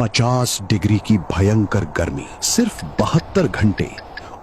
50 degree की भयंकर गर्मी, सिर्फ 72 घंटे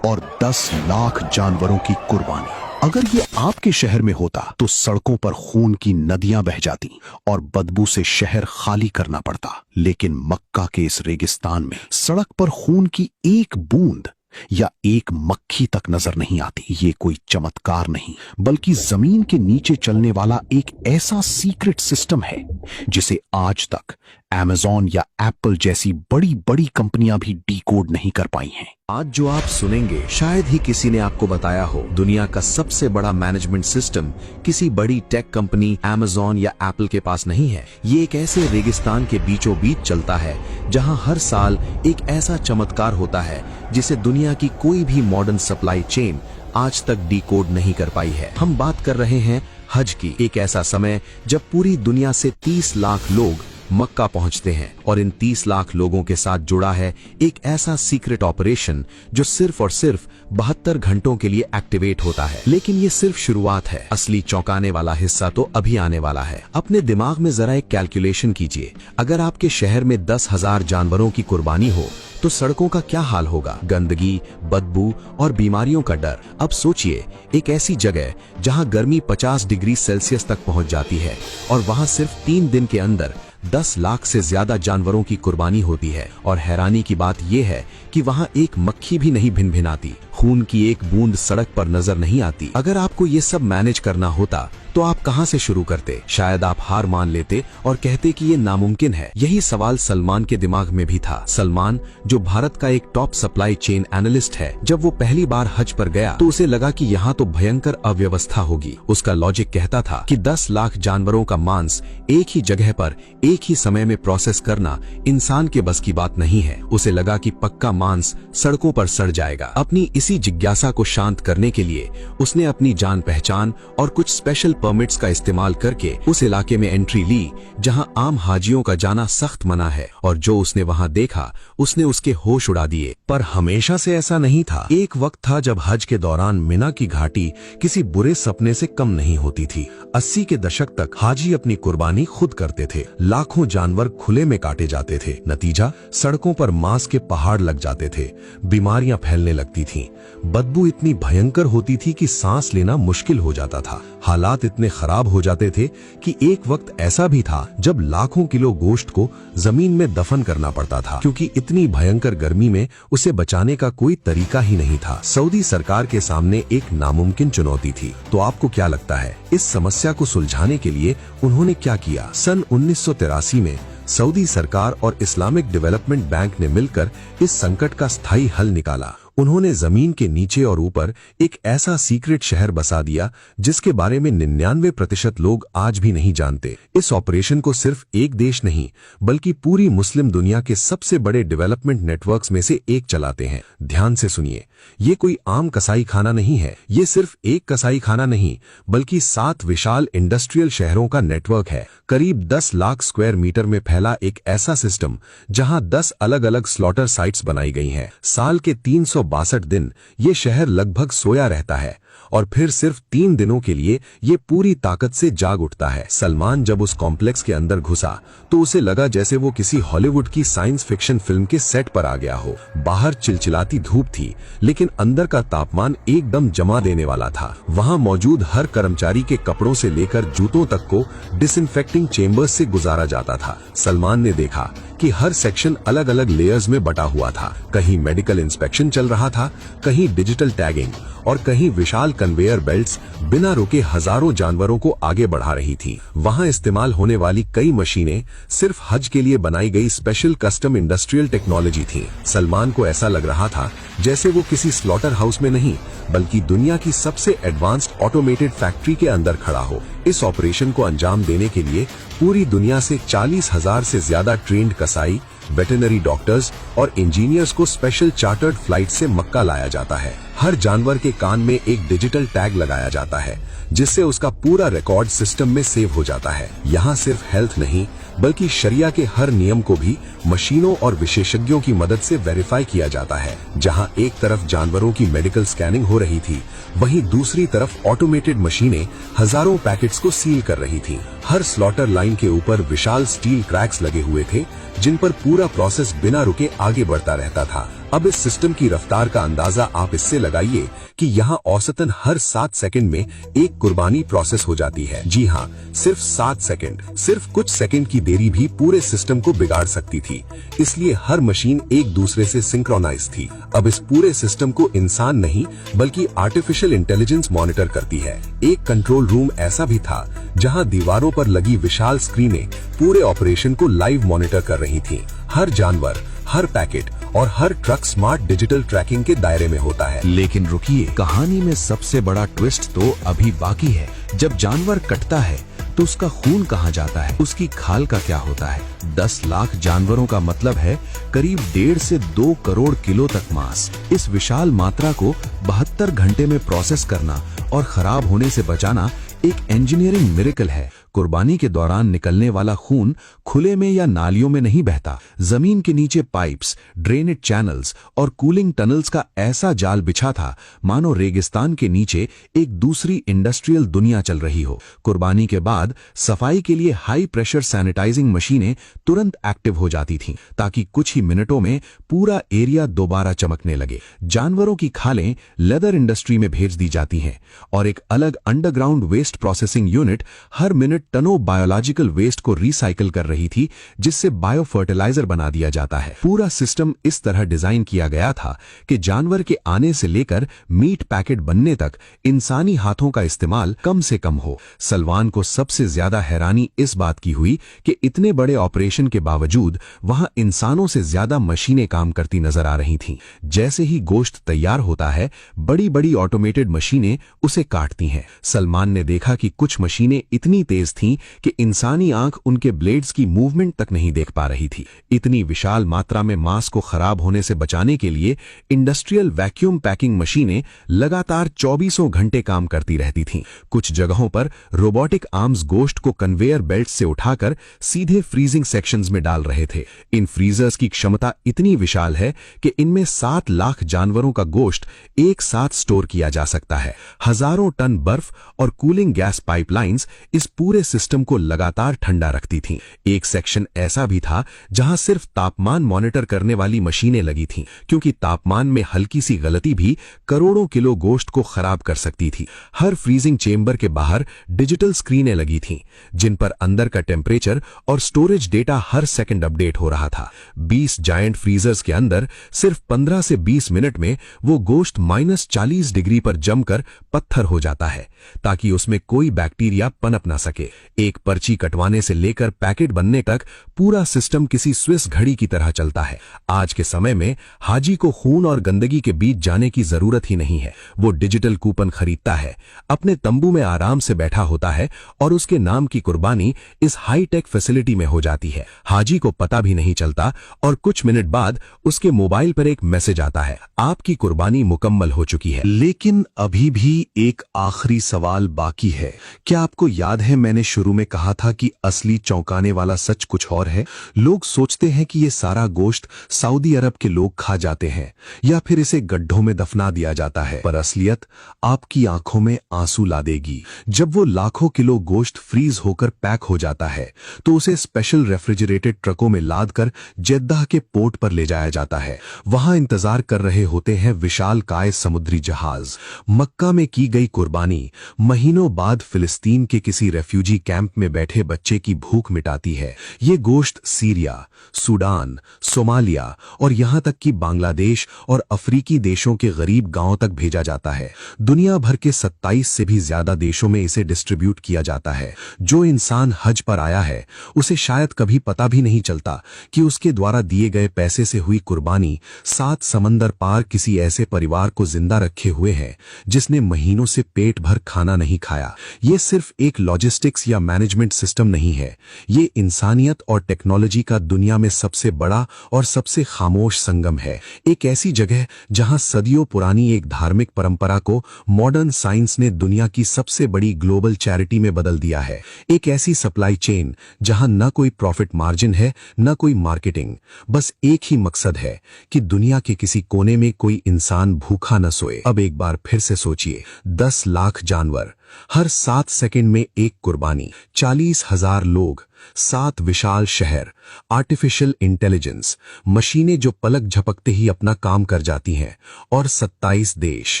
और 10 लाख जानवरों की कुर्बानी। अगर ये आपके शहर में होता तो सड़कों पर खून की नदियां बह जाती और बदबू से शहर खाली करना पड़ता। लेकिन मक्का के इस रेगिस्तान में सड़क पर खून की एक बूंद या एक मक्खी तक नजर नहीं आती। ये कोई चमत्कार नहीं, बल्कि जमीन के नीचे चलने वाला एक ऐसा सीक्रेट सिस्टम है जिसे आज तक अमेज़न या एप्पल जैसी बड़ी बड़ी कंपनियां भी डीकोड नहीं कर पाई हैं। आज जो आप सुनेंगे शायद ही किसी ने आपको बताया हो। दुनिया का सबसे बड़ा मैनेजमेंट सिस्टम किसी बड़ी टेक कंपनी अमेज़न या एप्पल के पास नहीं है। ये एक ऐसे रेगिस्तान के बीचों बीच चलता है जहां हर साल एक ऐसा चमत्कार होता है जिसे दुनिया की कोई भी मॉडर्न सप्लाई चेन आज तक डीकोड नहीं कर पाई है। हम बात कर रहे हैं हज की। एक ऐसा समय जब पूरी दुनिया से 30 लाख लोग मक्का पहुंचते हैं और इन 30 लाख लोगों के साथ जुड़ा है एक ऐसा सीक्रेट ऑपरेशन जो सिर्फ और सिर्फ 72 घंटों के लिए एक्टिवेट होता है। लेकिन ये सिर्फ शुरुआत है, असली चौंकाने वाला हिस्सा तो अभी आने वाला है। अपने दिमाग में जरा एक कैलकुलेशन कीजिए, अगर आपके शहर में 10,000 जानवरों की कुर्बानी हो तो सड़कों का क्या हाल होगा। गंदगी, बदबू और बीमारियों का डर। अब सोचिए, एक ऐसी जगह जहां गर्मी 50 डिग्री सेल्सियस तक पहुंच जाती है और वहां सिर्फ 3 दिन के अंदर 10 लाख से ज्यादा जानवरों की कुर्बानी होती है। और हैरानी की बात यह है कि वहां एक मक्खी भी नहीं भिनभिनाती, खून की एक बूंद सड़क पर नजर नहीं आती। अगर आपको ये सब मैनेज करना होता तो आप कहां से शुरू करते? शायद आप हार मान लेते और कहते कि ये नामुमकिन है। यही सवाल सलमान के दिमाग में भी था। सलमान, जो भारत का एक टॉप सप्लाई चेन एनालिस्ट है, जब वो पहली बार हज पर गया तो उसे लगा कि यहाँ तो भयंकर अव्यवस्था होगी। उसका लॉजिक कहता था कि 10 लाख जानवरों का मांस एक ही जगह पर एक ही समय में प्रोसेस करना इंसान के बस की बात नहीं है। उसे लगा कि पक्का मांस सड़कों पर सड़ जाएगा। अपनी इसी जिज्ञासा को शांत करने के लिए उसने अपनी जान पहचान और कुछ स्पेशल परमिट्स का इस्तेमाल करके उस इलाके में एंट्री ली जहां आम हाजियों का जाना सख्त मना है। और जो उसने वहां देखा उसने उसके होश उड़ा दिए। पर हमेशा से ऐसा नहीं था। एक वक्त था जब हज के दौरान मिना की घाटी किसी बुरे सपने से कम नहीं होती थी। 80 के दशक तक हाजी अपनी कुर्बानी खुद करते थे। लाखों जानवर खुले में काटे जाते थे। नतीजा, सड़कों पर मांस के पहाड़ लग जाते थे, बीमारियां फैलने लगती थीं, बदबू इतनी भयंकर होती थी कि सांस लेना मुश्किल हो जाता था। हालात इतने खराब हो जाते थे कि एक वक्त ऐसा भी था जब लाखों किलो गोश्त को जमीन में दफन करना पड़ता था, क्योंकि इतनी भयंकर गर्मी में उसे बचाने का कोई तरीका ही नहीं था। सऊदी सरकार के सामने एक नामुमकिन चुनौती थी। तो आपको क्या लगता है, इस समस्या को सुलझाने के लिए उन्होंने क्या किया? सन 1983 में सऊदी सरकार और इस्लामिक डेवलपमेंट बैंक ने मिलकर इस संकट का स्थायी हल निकाला। उन्होंने जमीन के नीचे और ऊपर एक ऐसा सीक्रेट शहर बसा दिया जिसके बारे में 99% लोग आज भी नहीं जानते। इस ऑपरेशन को सिर्फ एक देश नहीं बल्कि पूरी मुस्लिम दुनिया के सबसे बड़े डेवलपमेंट नेटवर्क्स में से एक चलाते हैं। ध्यान से सुनिए, ये कोई आम कसाई खाना नहीं है। ये सिर्फ एक कसाई खाना नहीं बल्कि 7 विशाल इंडस्ट्रियल शहरों का नेटवर्क है। करीब 10 लाख स्क्वायर मीटर में फैला एक ऐसा सिस्टम जहां 10 अलग अलग स्लॉटर साइट्स बनाई गई हैं। साल के 362 दिन ये शहर लगभग सोया रहता है और फिर सिर्फ 3 दिनों के लिए ये पूरी ताकत से जाग उठता है। सलमान जब उस कॉम्प्लेक्स के अंदर घुसा तो उसे लगा जैसे वो किसी हॉलीवुड की साइंस फिक्शन फिल्म के सेट पर आ गया हो। बाहर चिलचिलाती धूप थी लेकिन अंदर का तापमान एकदम जमा देने वाला था। वहां मौजूद हर कर्मचारी के कपड़ों से लेकर जूतों तक को डिसइंफेक्टिंग चेम्बर्स से गुजारा जाता था। सलमान ने देखा कि हर सेक्शन अलग अलग लेयर्स में बटा हुआ था। कहीं मेडिकल इंस्पेक्शन चल रहा था, कहीं डिजिटल टैगिंग और कहीं विशाल कन्वेयर बेल्ट्स बिना रुके हजारों जानवरों को आगे बढ़ा रही थी। वहां इस्तेमाल होने वाली कई मशीनें सिर्फ हज के लिए बनाई गई स्पेशल कस्टम इंडस्ट्रियल टेक्नोलॉजी थी। सलमान को ऐसा लग रहा था जैसे वो किसी स्लॉटर हाउस में नहीं बल्कि दुनिया की सबसे एडवांस्ड ऑटोमेटेड फैक्ट्री के अंदर खड़ा हो। इस ऑपरेशन को अंजाम देने के लिए पूरी दुनिया से 40,000 से ज्यादा ट्रेंड कसाई, वेटरनरी डॉक्टर्स और इंजीनियर्स को स्पेशल चार्टर्ड फ्लाइट से मक्का लाया जाता है। हर जानवर के कान में एक डिजिटल टैग लगाया जाता है जिससे उसका पूरा रिकॉर्ड सिस्टम में सेव हो जाता है। यहाँ सिर्फ हेल्थ नहीं बल्कि शरिया के हर नियम को भी मशीनों और विशेषज्ञों की मदद से वेरीफाई किया जाता है। जहाँ एक तरफ जानवरों की मेडिकल स्कैनिंग हो रही थी, वहीं दूसरी तरफ ऑटोमेटेड मशीनें हजारों पैकेट्स को सील कर रही थीं। हर स्लॉटर लाइन के ऊपर विशाल स्टील ट्रैक्स लगे हुए थे जिन पर पूरा प्रोसेस बिना रुके आगे बढ़ता रहता था। अब इस सिस्टम की रफ्तार का अंदाजा आप इससे लगाइए कि यहाँ औसतन हर 7 सेकंड में एक कुर्बानी प्रोसेस हो जाती है। जी हाँ, सिर्फ 7 सेकंड। सिर्फ कुछ सेकंड की देरी भी पूरे सिस्टम को बिगाड़ सकती थी, इसलिए हर मशीन एक दूसरे से सिंक्रोनाइज थी। अब इस पूरे सिस्टम को इंसान नहीं बल्कि आर्टिफिशियल इंटेलिजेंस मॉनिटर करती है। एक कंट्रोल रूम ऐसा भी था जहाँ दीवारों पर लगी विशाल स्क्रीनें पूरे ऑपरेशन को लाइव मॉनिटर कर रही थी। हर जानवर, हर पैकेट और हर ट्रक स्मार्ट डिजिटल ट्रैकिंग के दायरे में होता है। लेकिन रुकिए, कहानी में सबसे बड़ा ट्विस्ट तो अभी बाकी है। जब जानवर कटता है तो उसका खून कहाँ जाता है, उसकी खाल का क्या होता है? 10 लाख जानवरों का मतलब है करीब 1.5 से 2 करोड़ किलो तक मांस। इस विशाल मात्रा को 72 घंटे में प्रोसेस करना और खराब होने से बचाना एक इंजीनियरिंग मिरेकल है। कुर्बानी के दौरान निकलने वाला खून खुले में या नालियों में नहीं बहता। जमीन के नीचे पाइप्स, ड्रेनेज चैनल्स और कूलिंग टनल्स का ऐसा जाल बिछा था मानो रेगिस्तान के नीचे एक दूसरी इंडस्ट्रियल दुनिया चल रही हो। कुर्बानी के बाद सफाई के लिए हाई प्रेशर सैनिटाइजिंग मशीनें तुरंत एक्टिव हो जाती थीं ताकि कुछ ही मिनटों में पूरा एरिया दोबारा चमकने लगे। जानवरों की खालें लेदर इंडस्ट्री में भेज दी जाती हैं और एक अलग अंडरग्राउंड वेस्ट प्रोसेसिंग यूनिट हर मिनट टनों बायोलॉजिकल वेस्ट को रिसाइकिल कर रही थी जिससे बायो फर्टिलाइजर बना दिया जाता है। पूरा सिस्टम इस तरह डिजाइन किया गया था कि जानवर के आने से लेकर मीट पैकेट बनने तक इंसानी हाथों का इस्तेमाल कम से कम हो। सलमान को सबसे ज्यादा हैरानी इस बात की हुई कि इतने बड़े ऑपरेशन के बावजूद वहां इंसानों से ज्यादा मशीनें काम करती नजर आ रही थीं। जैसे ही गोश्त तैयार होता है, बड़ी बड़ी ऑटोमेटेड मशीनें उसे काटती हैं। सलमान ने देखा कि कुछ मशीनें इतनी तेज थीं कि इंसानी आंख उनके ब्लेड्स की मूवमेंट तक नहीं देख पा रही थी। इतनी विशाल मात्रा में मांस को खराब होने से बचाने के लिए इंडस्ट्रियल वैक्यूम पैकिंग मशीनें लगातार 24 घंटे काम करती रहती थीं। कुछ जगहों पर रोबोटिक आर्म्स गोश्त को कन्वेयर बेल्ट से उठाकर सीधे फ्रीजिंग सेक्शंस में डाल रहे थे। इन फ्रीजर्स की क्षमता इतनी विशाल है कि इनमें 7 लाख जानवरों का गोश्त एक साथ स्टोर किया जा सकता है। हजारों टन बर्फ और कूलिंग गैस पाइपलाइंस इस पूरे सिस्टम को लगातार ठंडा रखती थीं। एक सेक्शन ऐसा भी था जहां सिर्फ तापमान मॉनिटर करने वाली मशीनें लगी थीं, क्योंकि तापमान में हल्की सी गलती भी करोड़ों किलो गोश्त को खराब कर सकती थी। हर फ्रीजिंग चेंबर के बाहर डिजिटल स्क्रीनें लगी थीं, जिन पर अंदर का टेम्परेचर और स्टोरेज डेटा हर सेकंड अपडेट हो रहा था। 20 जायंट फ्रीजर्स के अंदर सिर्फ 15 से 20 मिनट में वो गोश्त -40 डिग्री पर जमकर पत्थर हो जाता है ताकि उसमें कोई बैक्टीरिया पनप ना सके। एक पर्ची कटवाने से लेकर पैकेट बनने तक पूरा सिस्टम किसी स्विस घड़ी की तरह चलता है। आज के समय में हाजी को खून और गंदगी के बीच जाने की जरूरत ही नहीं है। वो डिजिटल कूपन खरीदता है, अपने तंबू में आराम से बैठा होता है और उसके नाम की कुर्बानी इस हाईटेक फैसिलिटी में हो जाती है। हाजी को पता भी नहीं चलता और कुछ मिनट बाद उसके मोबाइल पर एक मैसेज आता है, आपकी कुर्बानी मुकम्मल हो चुकी है। लेकिन अभी भी एक आखिरी सवाल बाकी है। क्या आपको याद है मैंने शुरू में कहा था कि असली चौंकाने वाला सच कुछ और है? लोग सोचते हैं कि ये सारा गोश्त सऊदी अरब के लोग खा जाते हैं या फिर इसे गड्ढों में दफना दिया जाता है, पर असलियत आपकी आंखों में आंसू ला देगी। जब वो लाखों किलो गोश्त फ्रीज होकर पैक हो जाता है तो उसे स्पेशल रेफ्रिजरेटेड ट्रकों में लाद कर जेद्दाह के पोर्ट पर ले जाया जाता है। वहां इंतजार कर रहे होते हैं विशाल काय समुद्री जहाज। मक्का में की गई कुर्बानी महीनों बाद फिलिस्तीन के किसी रेफ्यूजी कैंप में बैठे बच्चे की भूख मिटाती है। ये गोश्त सीरिया, सूडान, सोमालिया और यहां तक कि बांग्लादेश और अफ्रीकी देशों के गरीब गांवों तक भेजा जाता है। दुनिया भर के 27 से भी ज्यादा देशों में इसे डिस्ट्रीब्यूट किया जाता है। जो इंसान हज पर आया है उसे शायद कभी पता भी नहीं चलता कि उसके द्वारा दिए गए पैसे से हुई कुर्बानी 7 समंदर पार किसी ऐसे परिवार को जिंदा रखे हुए है जिसने महीनों से पेट भर खाना नहीं खाया। ये सिर्फ एक लॉजिस्टिक्स स्टैटिस्टिक्स या मैनेजमेंट सिस्टम नहीं है, ये इंसानियत और टेक्नोलॉजी का दुनिया में सबसे बड़ा और सबसे खामोश संगम है। एक ऐसी जगह जहां सदियों पुरानी एक धार्मिक परंपरा को मॉडर्न साइंस ने दुनिया की सबसे बड़ी ग्लोबल चैरिटी में बदल दिया है। एक ऐसी सप्लाई चेन जहां न कोई प्रॉफिट मार्जिन है, न कोई मार्केटिंग, बस एक ही मकसद है कि दुनिया के किसी कोने में कोई इंसान भूखा न सोए। अब एक बार फिर से सोचिए, 10 लाख जानवर, हर 7 सेकंड में एक कुर्बानी, 40,000 लोग, 7 विशाल शहर, आर्टिफिशियल इंटेलिजेंस, मशीनें जो पलक झपकते ही अपना काम कर जाती हैं, और 27 देश।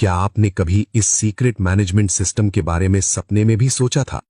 क्या आपने कभी इस सीक्रेट मैनेजमेंट सिस्टम के बारे में सपने में भी सोचा था?